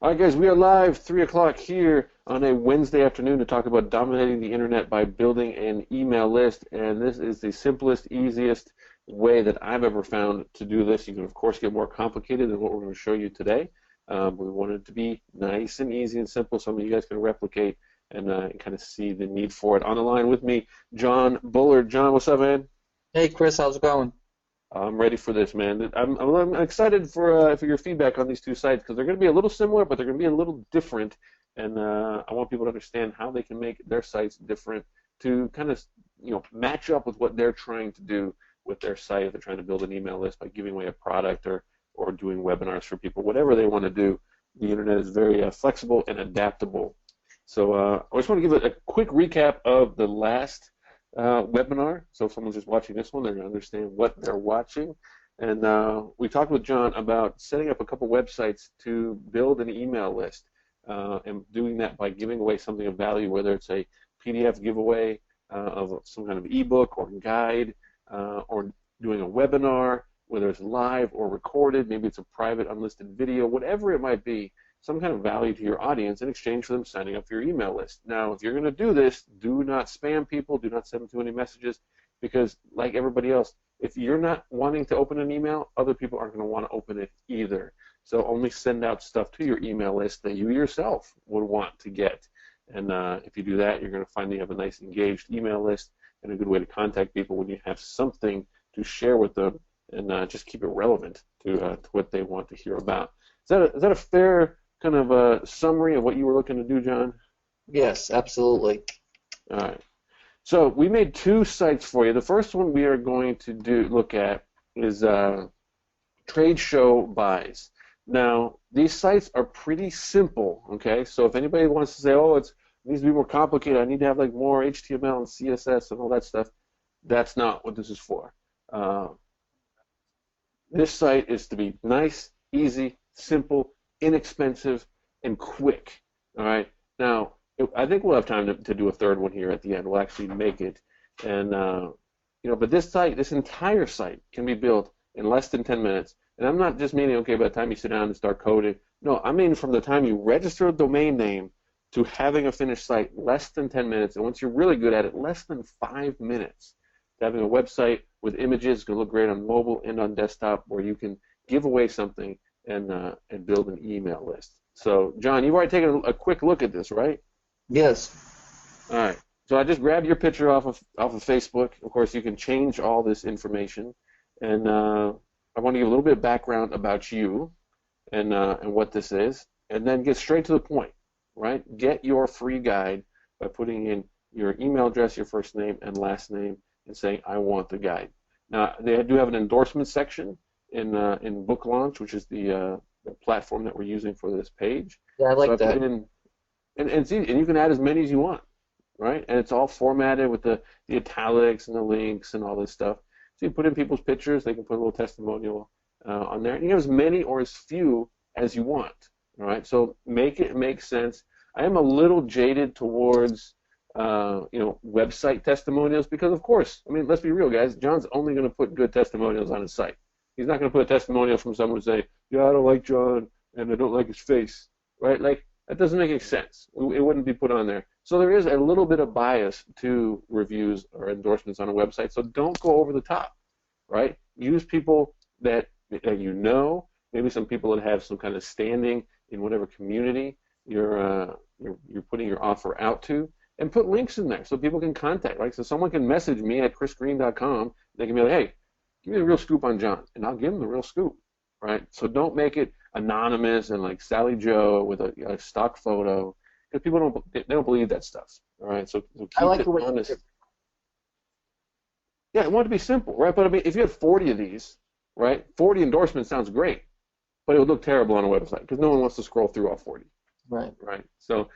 All right, guys, we are live 3 o'clock here on a Wednesday afternoon to talk about dominating the internet by building an email list. And this is the simplest, easiest way that I've ever found to do this. You can, of course, get more complicated than what we're going to show you today. We want it to be nice and easy and simple, something you guys can replicate and kind of see the need for it. On the line with me, John Bullard. John, what's up, man? Hey Chris, how's it going? I'm ready for this, man. I'm excited for your feedback on these two sites because they're going to be a little similar, but they're going to be a little different. And I want people to understand how they can make their sites different to kind of match up with what they're trying to do with their site. If they're trying to build an email list by giving away a product or doing webinars for people, whatever they want to do, the internet is very flexible and adaptable. So I just want to give a quick recap of the last webinar. So if someone's just watching this one, they're going to understand what they're watching. And we talked with John about setting up a couple websites to build an email list and doing that by giving away something of value, whether it's a PDF giveaway of some kind of ebook or guide or doing a webinar, whether it's live or recorded, maybe it's a private unlisted video, whatever it might be, some kind of value to your audience in exchange for them signing up for your email list. Now, if you're going to do this, do not spam people, do not send them too many messages, because like everybody else, if you're not wanting to open an email, other people aren't going to want to open it either. So only send out stuff to your email list that you yourself would want to get. And if you do that, you're going to find that you have a nice engaged email list and a good way to contact people when you have something to share with them and just keep it relevant to what they want to hear about. Is that a fair kind of a summary of what you were looking to do, John? Yes, absolutely. All right. So we made two sites for you. The first one we are going to look at is trade show buys. Now, these sites are pretty simple, okay? So if anybody wants to say, oh, it needs to be more complicated, I need to have like more HTML and CSS and all that stuff, that's not what this is for. This site is to be nice, easy, simple, inexpensive, and quick. All right. Now, I think we'll have time to do a third one here at the end. We'll actually make it, and but this site, this entire site, can be built in less than 10 minutes. And I'm not just meaning by the time you sit down and start coding. No, I mean from the time you register a domain name to having a finished site, less than 10 minutes. And once you're really good at it, less than 5 minutes. Having a website with images is going to look great on mobile and on desktop, where you can give away something and build an email list. So, John, you've already taken a quick look at this, right? Yes. All right. So I just grabbed your picture off of Facebook. Of course, you can change all this information, and I want to give a little bit of background about you and what this is, and then get straight to the point. Right? Get your free guide by putting in your email address, your first name and last name, and saying I want the guide. Now they do have an endorsement section in Book Launch, which is the platform that we're using for this page. Yeah, I like so that. Put in, and it's easy, and you can add as many as you want, right? And it's all formatted with the italics and the links and all this stuff. So you put in people's pictures, they can put a little testimonial on there, and you have as many or as few as you want. All right, so make it make sense. I am a little jaded towards website testimonials because, of course, I mean, let's be real, guys. John's only going to put good testimonials on his site. He's not going to put a testimonial from someone who say, yeah, I don't like John and I don't like his face, right? Like, that doesn't make any sense. It wouldn't be put on there. So there is a little bit of bias to reviews or endorsements on a website, so don't go over the top, right? Use people that you know, maybe some people that have some kind of standing in whatever community you're putting your offer out to, and put links in there so people can contact, right? So someone can message me at chrisgreen.com. They can be like, hey, give me the real scoop on John, and I'll give them the real scoop, right? So don't make it anonymous and like Sally Joe with a stock photo, because people don't believe that stuff, all right? So keep I like it the way honest. Yeah, I want it to be simple, right? But I mean, if you had 40 of these, right, 40 endorsements sounds great, but it would look terrible on a website because no one wants to scroll through all 40. Right. Right. So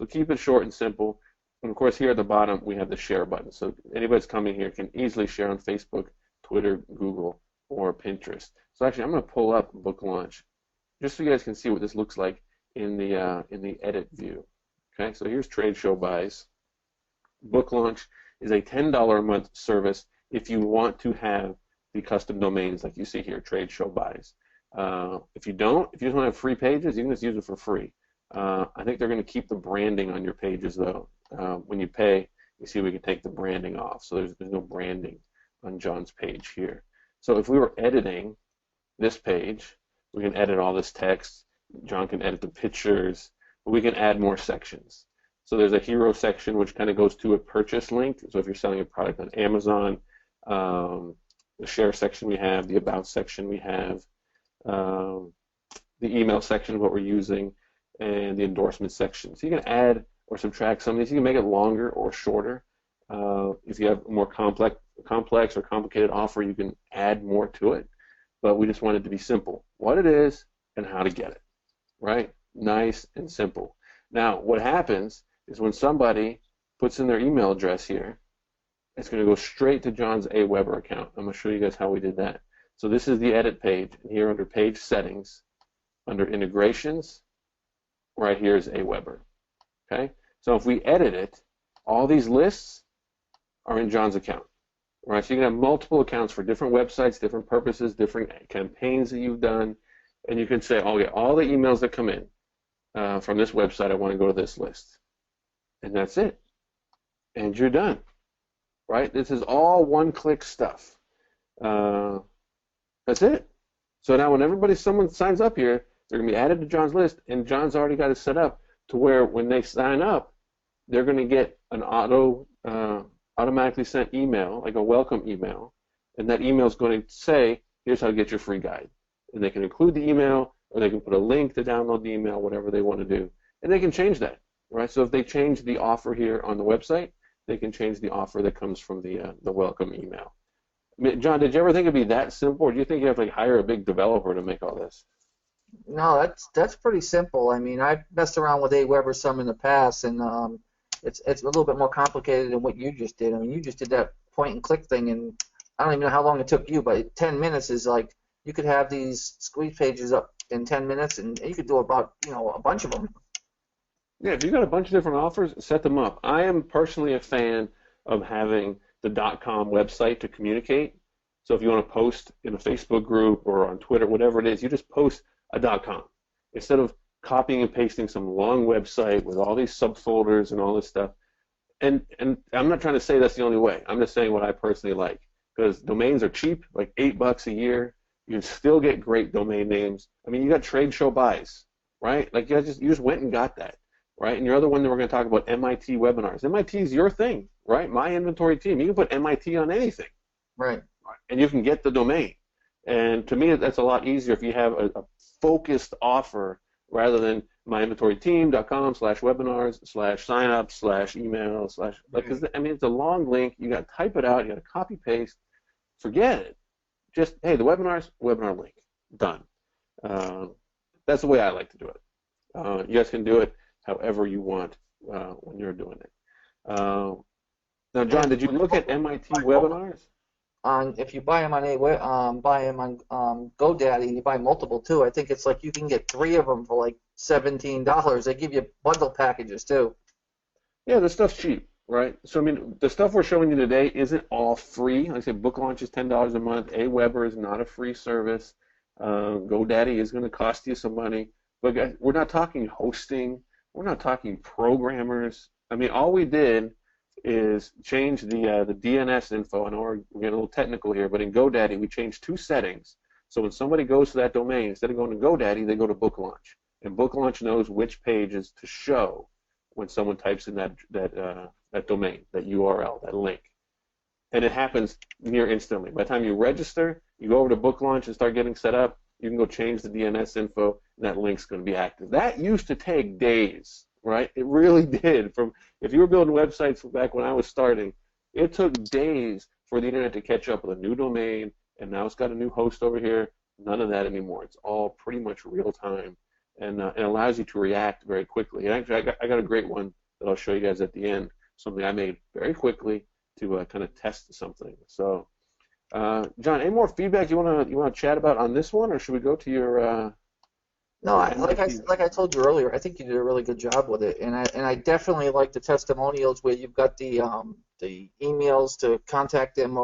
keep it short and simple. And of course, here at the bottom we have the share button. So anybody that's coming here can easily share on Facebook, Twitter, Google, or Pinterest. So actually, I'm going to pull up Book Launch just so you guys can see what this looks like in the edit view. Okay. So here's Trade Show Buys. Book Launch is a $10 a month service if you want to have the custom domains like you see here, Trade Show Buys. If you just want to have free pages, you can just use it for free. I think they're going to keep the branding on your pages though. When you pay, you see we can take the branding off, so there's no branding on John's page here. So if we were editing this page, we can edit all this text. John can edit the pictures, but we can add more sections. So there's a hero section which kind of goes to a purchase link. So if you're selling a product on Amazon, the share section we have, the about section we have, the email section, what we're using, and the endorsement section. So you can add or subtract some of these. You can make it longer or shorter. If you have a more complex or complicated offer, you can add more to it. But we just want it to be simple. What it is and how to get it, right? Nice and simple. Now, what happens is when somebody puts in their email address here, it's going to go straight to John's Aweber account. I'm going to show you guys how we did that. So this is the edit page. And here under page settings, under integrations, right here is Aweber. Okay? So if we edit it, all these lists are in John's account. Right? So you can have multiple accounts for different websites, different purposes, different campaigns that you've done. And you can say, okay, all the emails that come in from this website, I want to go to this list. And that's it. And you're done. Right? This is all one-click stuff. That's it. So now when someone signs up here, they're going to be added to John's list, and John's already got it set up to where when they sign up, they're going to get an automatically sent email, like a welcome email, and that email is going to say, here's how to get your free guide. And they can include the email, or they can put a link to download the email, whatever they want to do. And they can change that, right? So if they change the offer here on the website, they can change the offer that comes from the welcome email. I mean, John, did you ever think it'd be that simple, or do you think you have to like, hire a big developer to make all this? No, that's pretty simple. I mean, I've messed around with Aweber some in the past, and it's a little bit more complicated than what you just did. I mean, you just did that point and click thing, and I don't even know how long it took you, but 10 minutes is like you could have these squeeze pages up in 10 minutes, and you could do about a bunch of them. Yeah, if you've got a bunch of different offers, set them up. I am personally a fan of having the .com website to communicate. So if you want to post in a Facebook group or on Twitter, whatever it is, you just post a .com instead of copying and pasting some long website with all these subfolders and all this stuff. And I'm not trying to say that's the only way. I'm just saying what I personally like, because domains are cheap, like $8 a year. You can still get great domain names. I mean, you got trade show buys, right? Like you just went and got that, right? And your other one that we're going to talk about, MIT webinars. MIT is your thing, right? My inventory team. You can put MIT on anything, right? And you can get the domain. And to me, that's a lot easier if you have a focused offer rather than myinventoryteam.com/webinars/signup/email/ because I mean it's a long link. You got to type it out. You got to copy paste. Forget it. Just hey, the webinar link, done. That's the way I like to do it. You guys can do it however you want when you're doing it. Now, John, did you look at MIT webinars? If you buy them on GoDaddy, and you buy multiple too, I think it's like you can get 3 of them for like $17. They give you bundle packages too. Yeah, the stuff's cheap, right? So I mean, the stuff we're showing you today isn't all free. Like I said, Book Launch is $10 a month. Aweber is not a free service. GoDaddy is going to cost you some money. But guys, we're not talking hosting. We're not talking programmers. I mean, all we did is change the DNS info. I know we're getting a little technical here, but in GoDaddy we changed 2 settings. So when somebody goes to that domain, instead of going to GoDaddy, they go to Book Launch, and Book Launch knows which pages to show when someone types in that domain, that URL, that link, and it happens near instantly. By the time you register, you go over to Book Launch and start getting set up. You can go change the DNS info, and that link's going to be active. That used to take days. Right? It really did. If you were building websites back when I was starting, it took days for the internet to catch up with a new domain, and now it's got a new host over here. None of that anymore. It's all pretty much real time, and it allows you to react very quickly. And actually, I got a great one that I'll show you guys at the end. Something I made very quickly to kind of test something. So, John, any more feedback you want to chat about on this one, or should we go to your? No, like I told you earlier, I think you did a really good job with it, and I definitely like the testimonials where you've got the emails to contact them,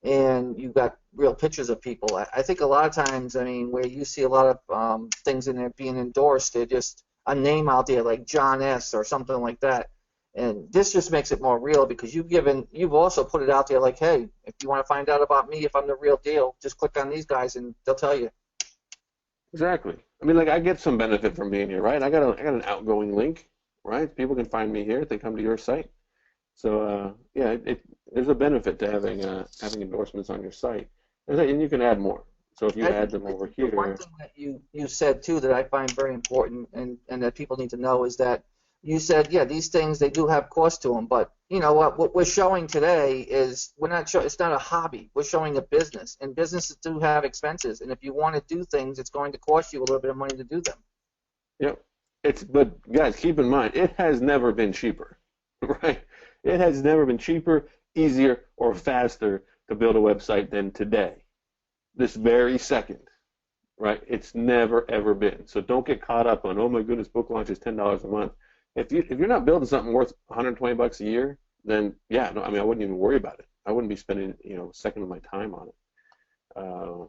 and you've got real pictures of people. I think a lot of times, I mean, where you see a lot of things in there being endorsed, they're just a name out there like John S. or something like that. And this just makes it more real because you've also put it out there like, hey, if you want to find out about me, if I'm the real deal, just click on these guys and they'll tell you. Exactly. I mean, like I get some benefit from being here, right? I got an outgoing link, right? People can find me here if they come to your site. So yeah, there's a benefit to having endorsements on your site, and you can add more. So if you add them over here, one thing that you said too that I find very important and that people need to know is that you said, yeah, these things, they do have cost to them, but you know what we're showing today is it's not a hobby. We're showing a business, and businesses do have expenses, and if you want to do things, it's going to cost you a little bit of money to do them. Yep. But guys, keep in mind, it has never been cheaper, right? It has never been cheaper, easier, or faster to build a website than today. This very second, right? It's never ever been. So don't get caught up on, oh my goodness, book launch is $10 a month. If you're not building something worth $120 a year, then yeah, no, I mean I wouldn't even worry about it. I wouldn't be spending a second of my time on it.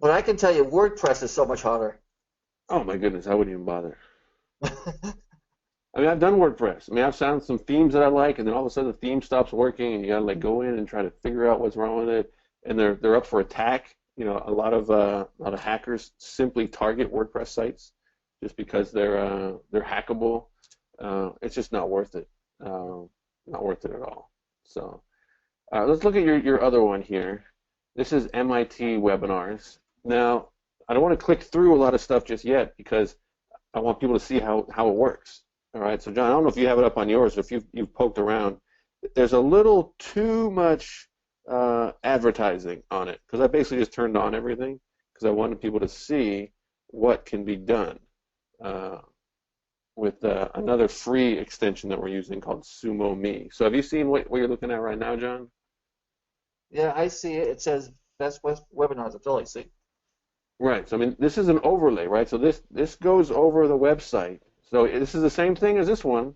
But I can tell you, WordPress is so much harder. Oh my goodness, I wouldn't even bother. I mean, I've done WordPress. I mean, I've found some themes that I like, and then all of a sudden the theme stops working, and you gotta like go in and try to figure out what's wrong with it, and they're up for attack. You know, a lot of hackers simply target WordPress sites just because they're hackable. It's just not worth it. Not worth it at all. So let's look at your other one here. This is MIT webinars. Now, I don't want to click through a lot of stuff just yet because I want people to see how it works. All right, so John, I don't know if you have it up on yours or if you've poked around. There's a little too much advertising on it because I basically just turned on everything because I wanted people to see what can be done with another free extension that we're using called Sumo Me. So have you seen what you're looking at right now, John? Yeah, I see it. It says best webinars. That's all I see. Right. So I mean, this is an overlay, right? So this goes over the website. So this is the same thing as this one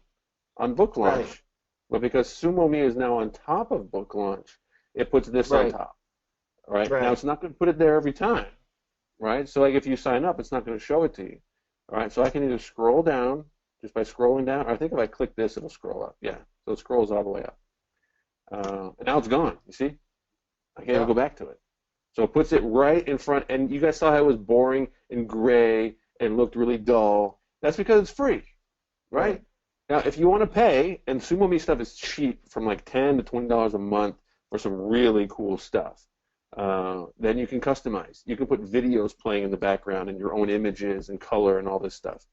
on book launch, right. But because Sumo Me is now on top of book launch, it puts this on top. Right? Now it's not going to put it there every time, right? So like if you sign up, it's not going to show it to you. All right. So I can either scroll down just by scrolling down, or I think if I click this, it'll scroll up. Yeah. So it scrolls all the way up. And now it's gone. You see? I can't even go back to it. So it puts it right in front, and you guys saw how it was boring and gray and looked really dull. That's because it's free, right? Now, if you want to pay, and Sumo Me stuff is cheap, from like $10 to $20 a month for some really cool stuff, then you can customize. You can put videos playing in the background and your own images and color and all this stuff.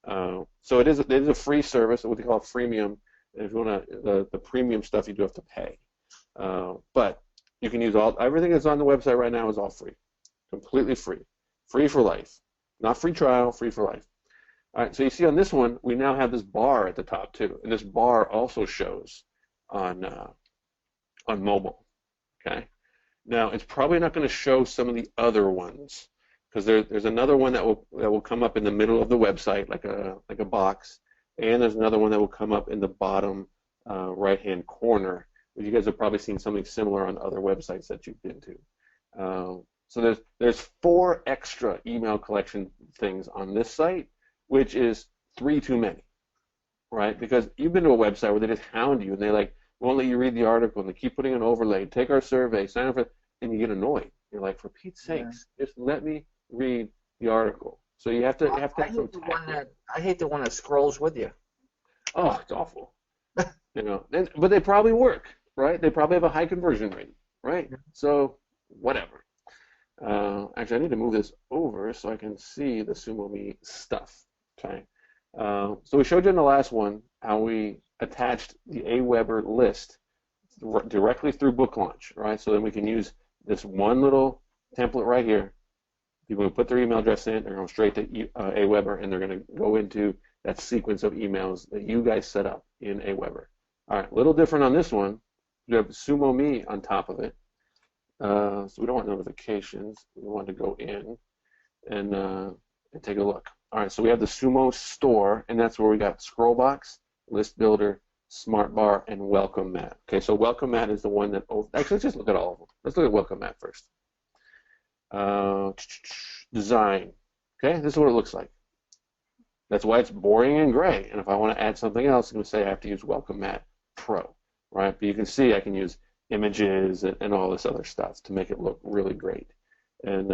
So it is a free service, what they call a freemium. And if you want the premium stuff, you do have to pay. But you can use everything that's on the website right now is all free, completely free, free for life, not free trial, free for life. All right, so you see on this one, we now have this bar at the top too, and this bar also shows on mobile. Okay, now it's probably not going to show some of the other ones because there's another one that will come up in the middle of the website like a box, and there's another one that will come up in the bottom right-hand corner. You guys have probably seen something similar on other websites that you've been to. So there's 4 extra email collection things on this site, which is 3 too many, right? Because you've been to a website where they just hound you and they won't let you read the article and they keep putting an overlay, take our survey, sign up for it, and you get annoyed. You're like, for Pete's sakes, just let me read the article. So you have to have some tact. I hate the one that scrolls with you. Oh, it's awful. But they probably work. Right? They probably have a high conversion rate, right? So, whatever. Actually, I need to move this over so I can see the Sumo Me stuff. Okay. So we showed you in the last one how we attached the Aweber list directly through book launch, right? So then we can use this one little template right here. People can put their email address in, they're going straight to Aweber, and they're going to go into that sequence of emails that you guys set up in Aweber. All right, a little different on this one. We have Sumo Me on top of it. So we don't want notifications. We want to go in and take a look. All right, so we have the Sumo store, and that's where we got Scrollbox, List Builder, Smart Bar, and Welcome Mat. Okay, so Welcome Mat is the one that, actually, let's just look at all of them. Let's look at Welcome Mat first. Design. Okay, this is what it looks like. That's why it's boring and gray. And if I want to add something else, I'm going to say I have to use Welcome Mat Pro, right? But you can see I can use images and all this other stuff to make it look really great. And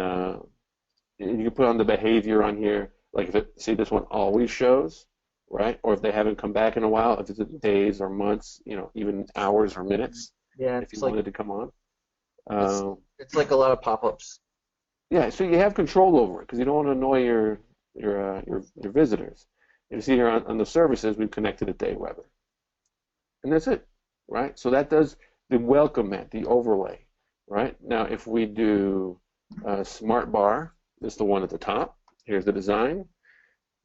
you can put on the behavior on here, like if it, see this one always shows, right? Or if they haven't come back in a while, if it's days or months, you know, even hours or minutes, Yeah, if you wanted to come on. it's like a lot of pop-ups. Yeah, so you have control over it because you don't want to annoy your visitors. And you see here on the services, we've connected it to Aweber. And that's it, right? So that does the welcome mat, the overlay, right? Now, if we do Smart Bar, this is the one at the top. Here's the design.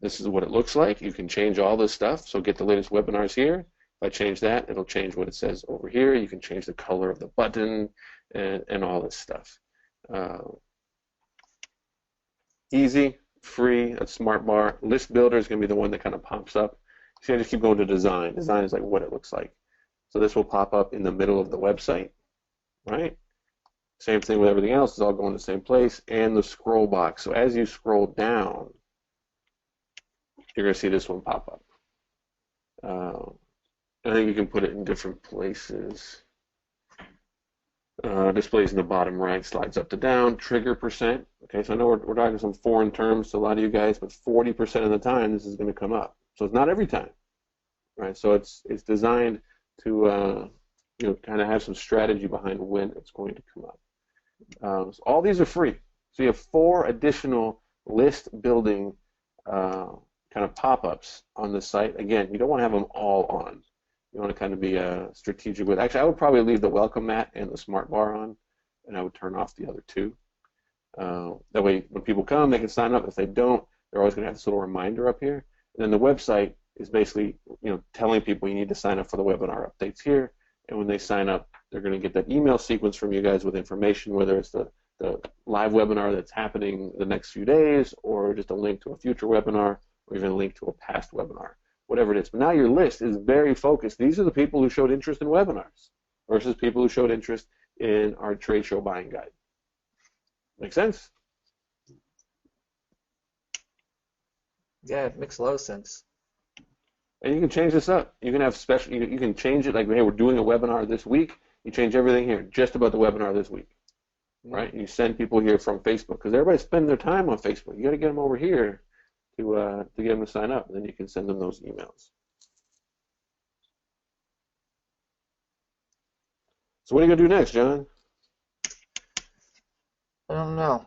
This is what it looks like. You can change all this stuff. So get the latest webinars here. If I change that, it'll change what it says over here. You can change the color of the button and all this stuff. Easy, free, a Smart Bar. List Builder is going to be the one that kind of pops up. See, I just keep going to design. Design is like what it looks like. So this will pop up in the middle of the website, right? Same thing with everything else. It's all going to the same place. And the scroll box. So as you scroll down, you're going to see this one pop up. I think you can put it in different places. Displays in the bottom right, slides up to down, trigger percent. Okay, so I know we're talking some foreign terms to a lot of you guys, but 40% of the time this is going to come up. So it's not every time, right? So it's designed to you know, kind of have some strategy behind when it's going to come up. So all these are free. So you have 4 additional list building kind of pop-ups on the site. Again, you don't want to have them all on. You want to kind of be strategic with. Actually, I would probably leave the welcome mat and the Smart Bar on, and I would turn off the other 2. That way, when people come, they can sign up. If they don't, they're always going to have this little reminder up here. And then the website is basically, you know, telling people you need to sign up for the webinar updates here. And when they sign up, they're going to get that email sequence from you guys with information, whether it's the live webinar that's happening the next few days, or just a link to a future webinar, or even a link to a past webinar, whatever it is. But now your list is very focused. These are the people who showed interest in webinars versus people who showed interest in our trade show buying guide. Make sense? Yeah, it makes a lot of sense. And you can change this up. You can have special. You can change it like, hey, we're doing a webinar this week. You change everything here just about the webinar this week, right? You send people here from Facebook because everybody's spending their time on Facebook. You got to get them over here to get them to sign up, and then you can send them those emails. So what are you gonna do next, John? I don't know.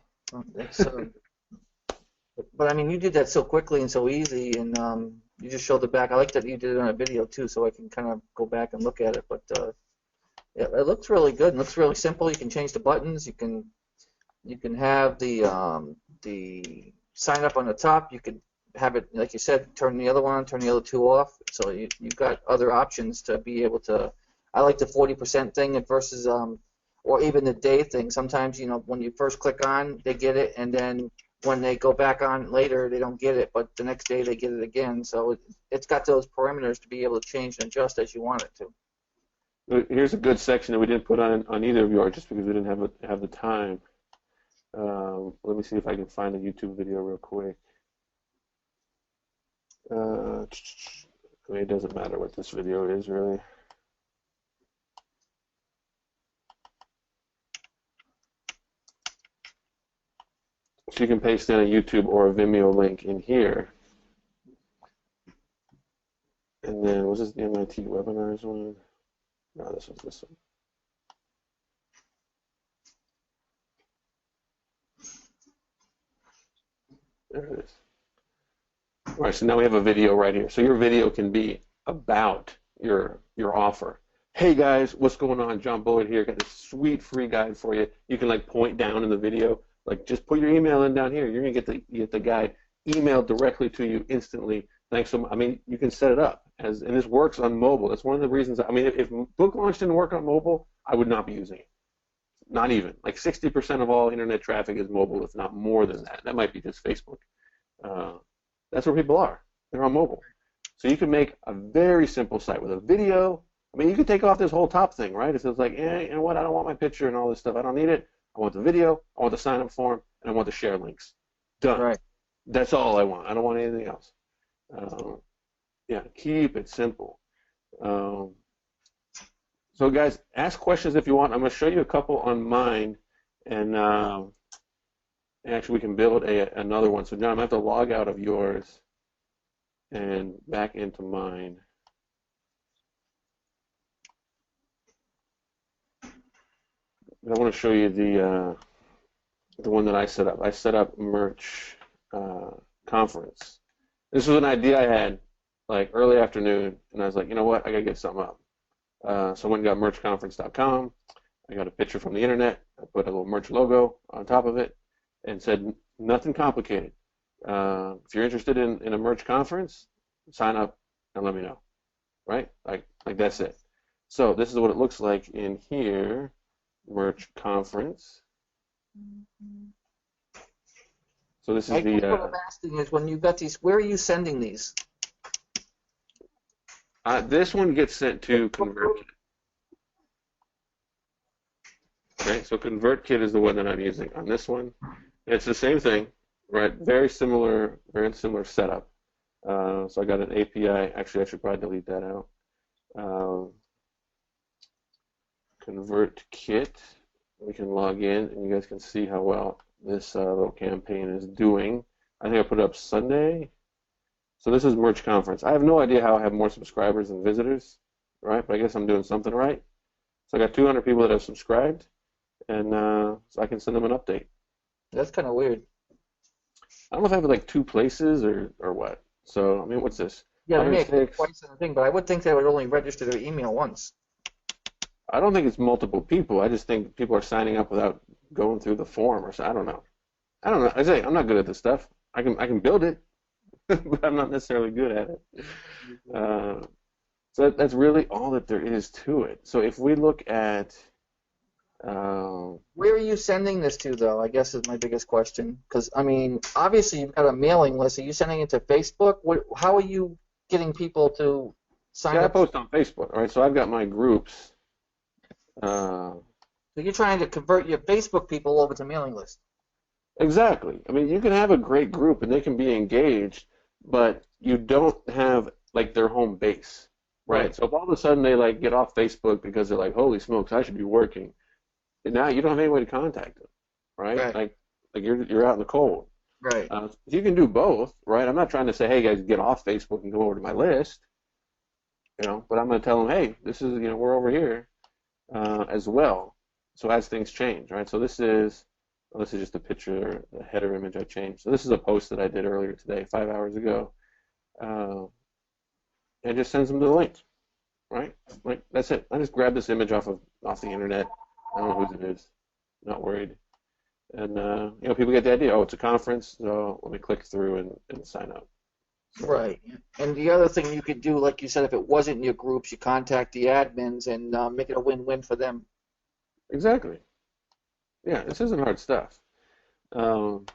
It's, but I mean, you did that so quickly and so easy, and you just showed the back. I like that you did it on a video too, so I can kind of go back and look at it. But yeah, it looks really good. It looks really simple. You can change the buttons. You can have the sign up on the top. You could have it, like you said, turn the other one on, turn the other 2 off. So you've got other options to be able to. I like the 40% thing versus or even the day thing. Sometimes, you know, when you first click on, they get it, and then when they go back on later, they don't get it, but the next day they get it again. So it's got those parameters to be able to change and adjust as you want it to. Here's a good section that we didn't put on either of yours just because we didn't have the time. Let me see if I can find a YouTube video real quick. I mean, it doesn't matter what this video is, really. So you can paste in a YouTube or a Vimeo link in here. And then, was this the MIT webinars one? No, this was this one. There it is. All right, so now we have a video right here. So your video can be about your offer. Hey guys, what's going on? John Bullard here. Got this sweet free guide for you. You can like point down in the video. Like, just put your email in down here. You're gonna get the guide emailed directly to you instantly. Thanks so much. I mean, you can set it up and this works on mobile. That's one of the reasons. I mean, if Book Launch didn't work on mobile, I would not be using it. Not even. Like 60% of all internet traffic is mobile, if not more than that. That might be just Facebook. That's where people are. They're on mobile. So you can make a very simple site with a video. I mean, you can take off this whole top thing, right? It's like, you know what? I don't want my picture and all this stuff. I don't need it. I want the video, I want the sign-up form, and I want the share links. Done. Right. That's all I want. I don't want anything else. Um, yeah, keep it simple. Um, so guys, ask questions if you want. I'm going to show you a couple on mine, and actually we can build another one. So John, I'm going to have to log out of yours and back into mine. I want to show you the one that I set up. I set up merch conference. This was an idea I had like early afternoon, and I was like, you know what, I gotta get something up. So I went and got merchconference.com. I got a picture from the internet. I put a little merch logo on top of it, and said nothing complicated. If you're interested in a merch conference, sign up and let me know. Right? Like that's it. So this is what it looks like in here. Merch conference. So this is I guess what the I'm asking is, when you got these, where are you sending these? this one gets sent to Convertkit. Right, so Convertkit is the one that I'm using. On this one, it's the same thing, right? Very similar setup. So I got an API. Actually, I should probably delete that out. Convertkit. We can log in, and you guys can see how well this little campaign is doing. I think I put it up Sunday. So this is Merch Conference. I have no idea how I have more subscribers than visitors, right? But I guess I'm doing something right. So I got 200 people that have subscribed, and so I can send them an update. That's kind of weird. I don't know if I have like two places or what. So, I mean, what's this? Yeah, they may have 106. twice in the thing, but I would think they would only register their email once. I don't think it's multiple people. I just think people are signing up without going through the form or so. I don't know. I don't know. I say I'm not good at this stuff. I can build it, but I'm not necessarily good at it. So that's really all that there is to it. So if we look at Where are you sending this to, though? I guess is my biggest question. Because, I mean, obviously you've got a mailing list. Are you sending it to Facebook? How are you getting people to sign I up? post on Facebook, all right? So I've got my groups. So you're trying to convert your Facebook people over to mailing list. Exactly. I mean, you can have a great group and they can be engaged, but you don't have like their home base, right? Right. So if all of a sudden they like get off Facebook because they're like, holy smokes, I should be working, and now you don't have any way to contact them, right? Right. Like you're out in the cold. Right. You can do both, right? I'm not trying to say, hey guys, get off Facebook and go over to my list, but I'm going to tell them, hey, this is, we're over here as well. So as things change, right? So this is just a picture, the header image I changed. So this is a post that I did earlier today, 5 hours ago. And it just sends them to the link, right? Like that's it. I just grabbed this image off the internet. I don't know whose it is. Not worried. And people get the idea. Oh, it's a conference, so let me click through and sign up. Right. And the other thing you could do, like you said, if it wasn't in your groups, you contact the admins and make it a win-win for them. Exactly. Yeah, this isn't hard stuff. So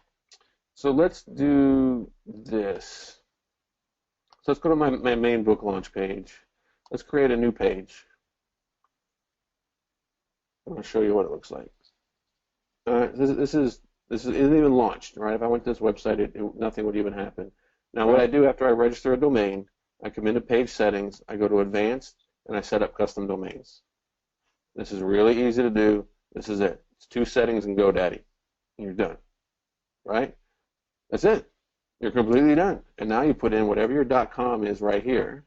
let's do this. So let's go to my main book launch page. Let's create a new page. I'm going to show you what it looks like. This isn't even launched, right? If I went to this website, nothing would even happen. Now, what I do after I register a domain, I come into page settings, I go to advanced, and I set up custom domains. This is really easy to do. This is it. It's 2 settings and GoDaddy, and you're done, right? That's it. You're completely done. And now you put in whatever your .com is right here,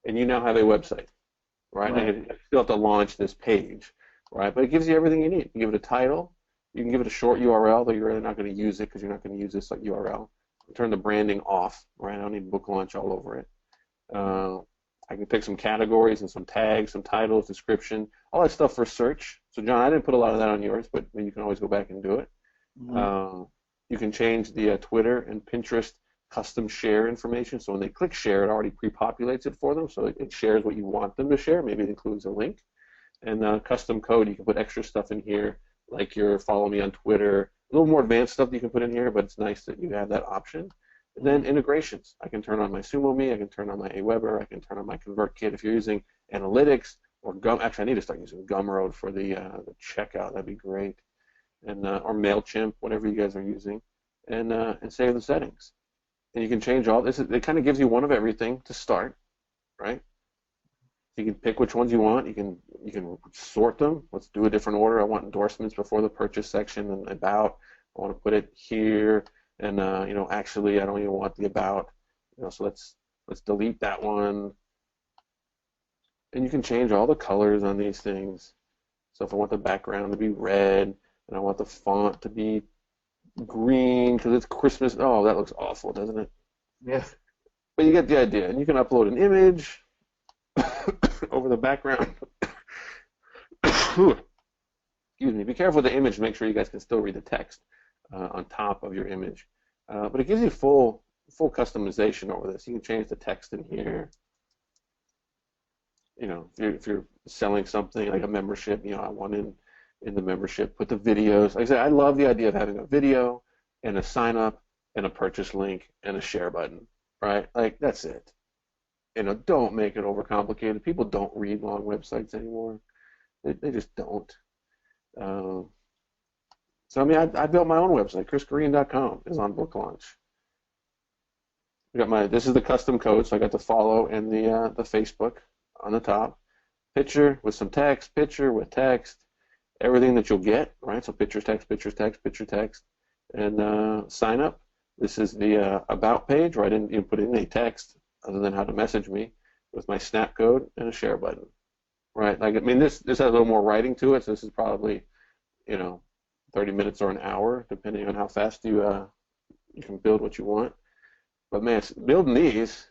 and you now have a website, right? And you still have to launch this page, right? But it gives you everything you need. You give it a title. You can give it a short URL, though you're really not going to use it because you're not going to use this like URL. Turn the branding off, right? I don't need book launch all over it. I can pick some categories and some tags, some titles, description, all that stuff for search. So, John, I didn't put a lot of that on yours, but you can always go back and do it. Mm-hmm. You can change the Twitter and Pinterest custom share information. So when they click share, it already pre-populates it for them. So it shares what you want them to share. Maybe it includes a link. And custom code, you can put extra stuff in here, like your follow me on Twitter. A little more advanced stuff you can put in here, but it's nice that you have that option. And then integrations. I can turn on my SumoMe, I can turn on my Aweber, I can turn on my Convertkit. If you're using analytics or actually I need to start using Gumroad for the checkout. That'd be great. And or Mailchimp, whatever you guys are using, and save the settings. and you can change all this. It kind of gives you one of everything to start, right? You can pick which ones you want. You can sort them. Let's do a different order. I want endorsements before the purchase section and about. I want to put it here, and actually I don't even want the about. So let's delete that one. And you can change all the colors on these things. So if I want the background to be red and I want the font to be green because it's Christmas, oh, that looks awful, doesn't it? Yeah. But you get the idea. And you can upload an image over the background. Excuse me. Be careful with the image. Make sure you guys can still read the text on top of your image. But it gives you full customization over this. You can change the text in here. If you're selling something like a membership, I want in the membership, put the videos. Like I said, I love the idea of having a video and a sign up and a purchase link and a share button, right? Like that's it. Don't make it overcomplicated. People don't read long websites anymore. They just don't. So I mean, I built my own website. ChrisKorean.com is on book launch. This is the custom code, so I got the follow and the Facebook on the top. Picture with some text, picture with text, everything that you'll get, right? So picture text, picture text, picture text, and sign up. This is the about page, right? And you put in a text other than how to message me with my snap code and a share button, right? Like I mean, this has a little more writing to it. So this is probably 30 minutes or an hour, depending on how fast you can build what you want. But man, building these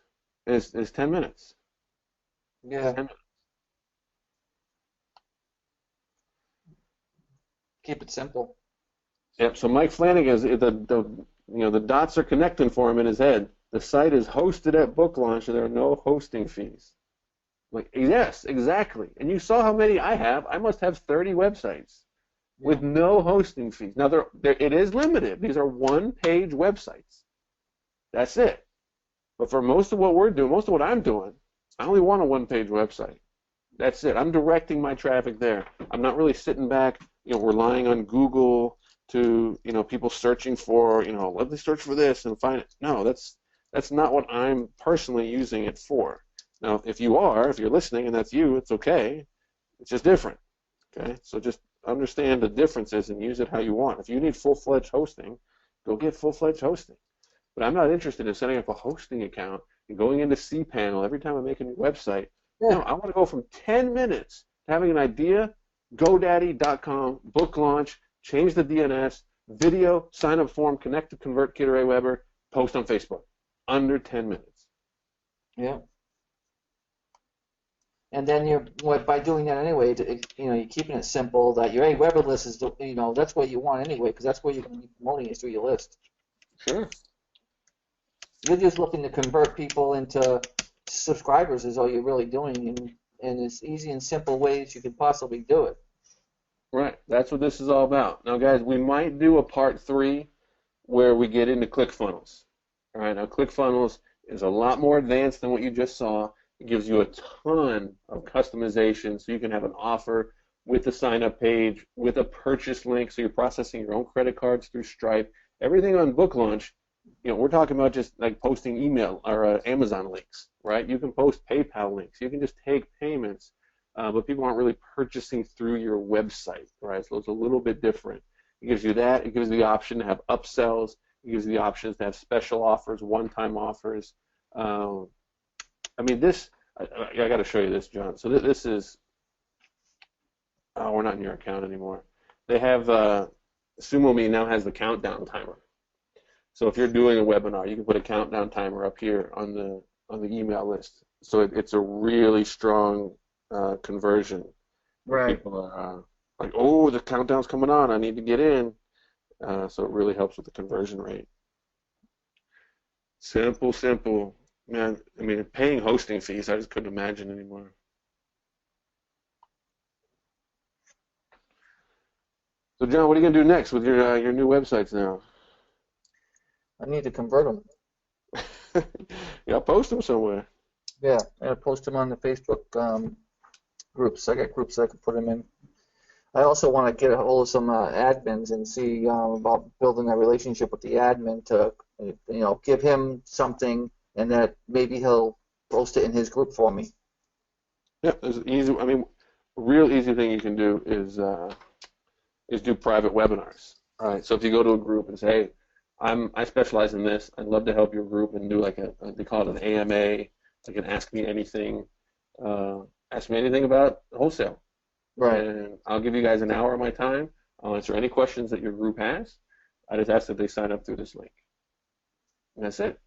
is 10 minutes. Yeah. 10 minutes. Keep it simple. Yep. So Mike Flanagan is the dots are connecting for him in his head. The site is hosted at book launch, and there are no hosting fees. Like yes, exactly. And you saw how many I have. I must have 30 websites with no hosting fees. Now it is limited. These are one-page websites. That's it. But for most of what we're doing, most of what I'm doing, I only want a one-page website. That's it. I'm directing my traffic there. I'm not really sitting back, relying on Google to, people searching for, let me search for this and find it. No, that's not what I'm personally using it for. Now, if you're listening and that's you, it's okay. It's just different. Okay? So just understand the differences and use it how you want. If you need full-fledged hosting, go get full-fledged hosting. But I'm not interested in setting up a hosting account and going into cPanel every time I make a new website. Yeah. No, I want to go from 10 minutes to having an idea, GoDaddy.com, book launch, change the DNS, video, sign-up form, connect to Convertkit or Aweber, post on Facebook. Under 10 minutes. Yeah. And then by doing that anyway, you're keeping it simple. That your Aweber list is, that's what you want anyway, because that's where you're going to be promoting it through your list. Sure. You're just looking to convert people into subscribers is all you're really doing, and as easy and simple ways you can possibly do it. Right. That's what this is all about. Now, guys, we might do a part 3 where we get into Clickfunnels. All right. Now, Clickfunnels is a lot more advanced than what you just saw. It gives you a ton of customization, so you can have an offer with the sign-up page, with a purchase link, so you're processing your own credit cards through Stripe. Everything on book launch. We're talking about just like posting email or Amazon links, right? You can post PayPal links. You can just take payments, but people aren't really purchasing through your website, right? So it's a little bit different. It gives you that. It gives you the option to have upsells. It gives you the options to have special offers, one-time offers. I mean, I got to show you this, John. So this is, we're not in your account anymore. They have, SumoMe now has the countdown timer. So if you're doing a webinar, you can put a countdown timer up here on the email list. So it's a really strong conversion. Right. People are like, oh, the countdown's coming on. I need to get in. So it really helps with the conversion rate. Simple. Man, I mean, paying hosting fees, I just couldn't imagine anymore. So John, what are you going to do next with your new websites now? I need to convert them. Yeah, I'll post them somewhere. Yeah, I'm going to post them on the Facebook groups. I got groups I can put them in. I also want to get a hold of some admins and see about building a relationship with the admin to give him something, and that maybe he'll post it in his group for me. Yeah, there's easy. I mean, a real easy thing you can do is do private webinars. All right. So if you go to a group and say, hey, I specialize in this. I'd love to help your group and do like they call it an AMA. They can ask me anything. Ask me anything about wholesale. Right. And I'll give you guys an hour of my time. I'll answer any questions that your group has. I just ask that they sign up through this link. And that's it.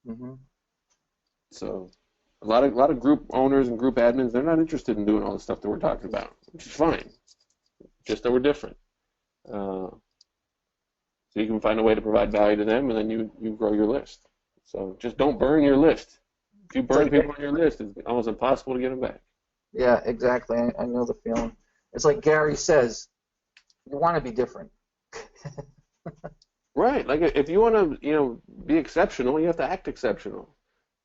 Mm-hmm. So a lot of group owners and group admins, they're not interested in doing all the stuff that we're talking about, which is fine. Just that we're different. So you can find a way to provide value to them, and then you grow your list. So just don't burn your list. If you burn people on your list, it's almost impossible to get them back. Yeah, exactly. I know the feeling. It's like Gary says, you want to be different. Right. Like if you want to, be exceptional, you have to act exceptional.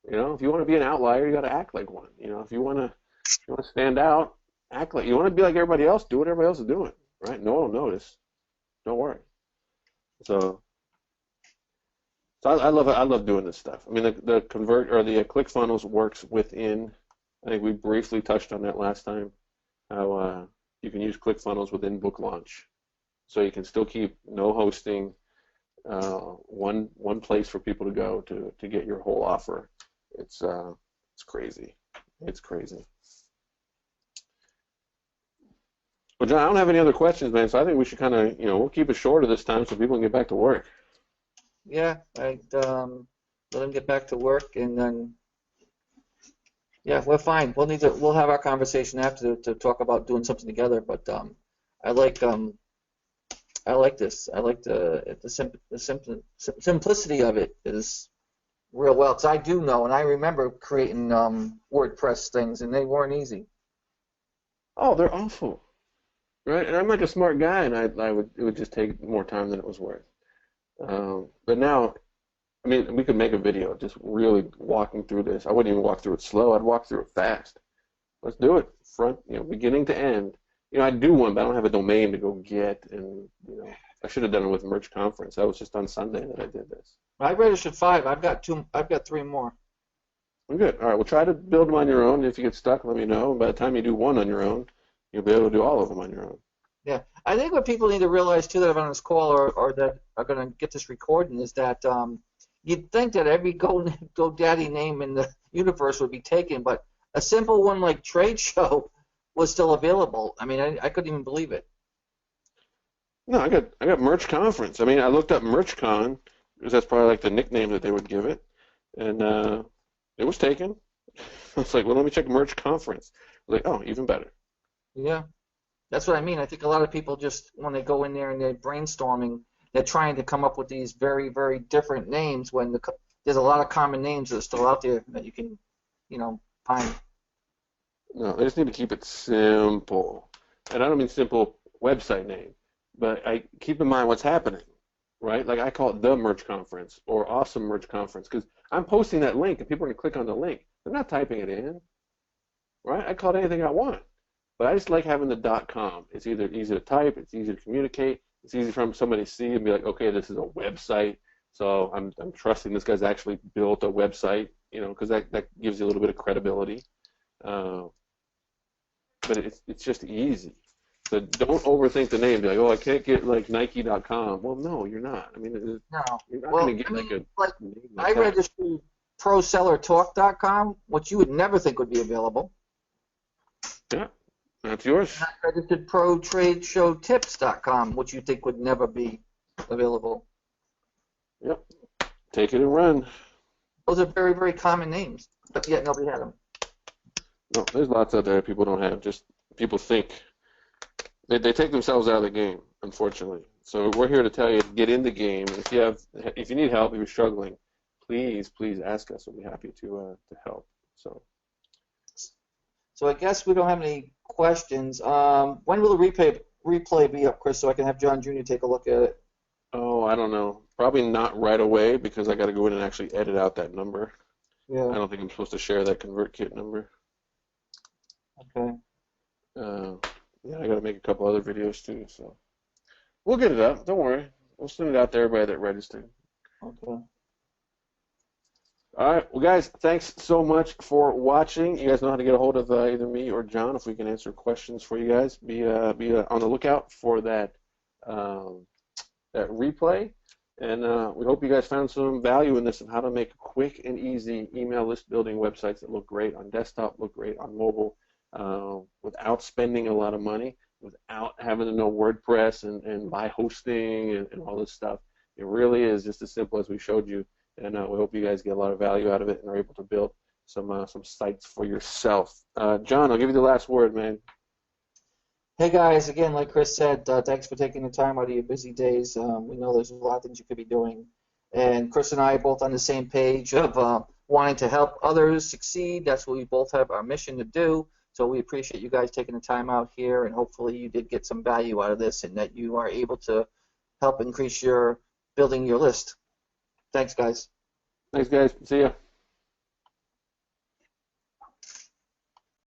If you want to be an outlier, you got to act like one. If you want to stand out, act like you want to be like everybody else. Do what everybody else is doing. Right? No one will notice. Don't worry. So I love doing this stuff. I mean, the Clickfunnels works within. I think we briefly touched on that last time. How you can use Clickfunnels within book launch, so you can still keep no hosting, one place for people to go to get your whole offer. It's crazy. It's crazy. But John, I don't have any other questions, man. So I think we should kind of, we'll keep it shorter this time so people can get back to work. Yeah, I'd let them get back to work, and then we're fine. We'll have our conversation after to talk about doing something together. But I like this. I like the simplicity of it is real well. Because I do know, and I remember creating WordPress things, and they weren't easy. Oh, they're awful, right? And I'm like a smart guy, and it would just take more time than it was worth. But now, I mean, we could make a video just really walking through this. I wouldn't even walk through it slow. I'd walk through it fast. Let's do it, beginning to end. I'd do one, but I don't have a domain to go get, and I should have done it with Merch Conference. That was just on Sunday that I did this. I registered 5. I've got 2. I've got 3 more. I'm good. All right, well, try to build them on your own. If you get stuck, let me know. By the time you do one on your own, you'll be able to do all of them on your own. Yeah, I think what people need to realize too that are on this call or that are going to get this recording is that you'd think that every GoDaddy name in the universe would be taken, but a simple one like Trade Show was still available. I mean, I couldn't even believe it. No, I got Merch Conference. I mean, I looked up MerchCon because that's probably like the nickname that they would give it, and it was taken. I was like, well, let me check Merch Conference. I was like, oh, even better. Yeah. That's what I mean. I think a lot of people just, when they go in there and they're brainstorming, they're trying to come up with these very, very different names when there's a lot of common names that are still out there that you can, find. No, they just need to keep it simple. And I don't mean simple website name, but I keep in mind what's happening, right? Like I call it the Merch Conference or Awesome Merch Conference because I'm posting that link and people are going to click on the link. They're not typing it in, right? I call it anything I want. But I just like having the .com. It's either easy to type, it's easy to communicate, it's easy for somebody to see and be like, okay, this is a website, so I'm trusting this guy's actually built a website, because that gives you a little bit of credibility. But it's just easy. So don't overthink the name. Be like, oh, I can't get like Nike.com. Well, no, you're not. I mean, you're not going to get I registered ProSellerTalk.com, which you would never think would be available. Yeah. That's yours. I registered ProTradeShowTips.com, which you think would never be available. Yep. Take it and run. Those are very, very common names, but yet nobody had them. No, there's lots out there people don't have. Just people think they take themselves out of the game, unfortunately. So we're here to tell you to get in the game. If you need help, if you're struggling, please ask us. We'll be happy to help. So I guess we don't have any questions. When will the replay be up, Chris, so I can have John Jr. take a look at it? Oh, I don't know. Probably not right away because I got to go in and actually edit out that number. Yeah. I don't think I'm supposed to share that Convertkit number. Okay. Yeah, I got to make a couple other videos too, so we'll get it up. Don't worry. We'll send it out to everybody that registered. Okay. All right, well, guys, thanks so much for watching. You guys know how to get a hold of either me or John if we can answer questions for you guys. Be on the lookout for um, that replay, and we hope you guys found some value in this of how to make quick and easy email list building websites that look great on desktop, look great on mobile, without spending a lot of money, without having to know WordPress and buy hosting and all this stuff. It really is just as simple as we showed you. And we hope you guys get a lot of value out of it and are able to build some sites for yourself. John, I'll give you the last word, man. Hey guys, again, like Chris said, thanks for taking the time out of your busy days. We know there's a lot of things you could be doing, and Chris and I are both on the same page of wanting to help others succeed. That's what we both have our mission to do. So we appreciate you guys taking the time out here, and hopefully you did get some value out of this, and that you are able to help increase your building your list. Thanks, guys. Thanks, guys. See ya.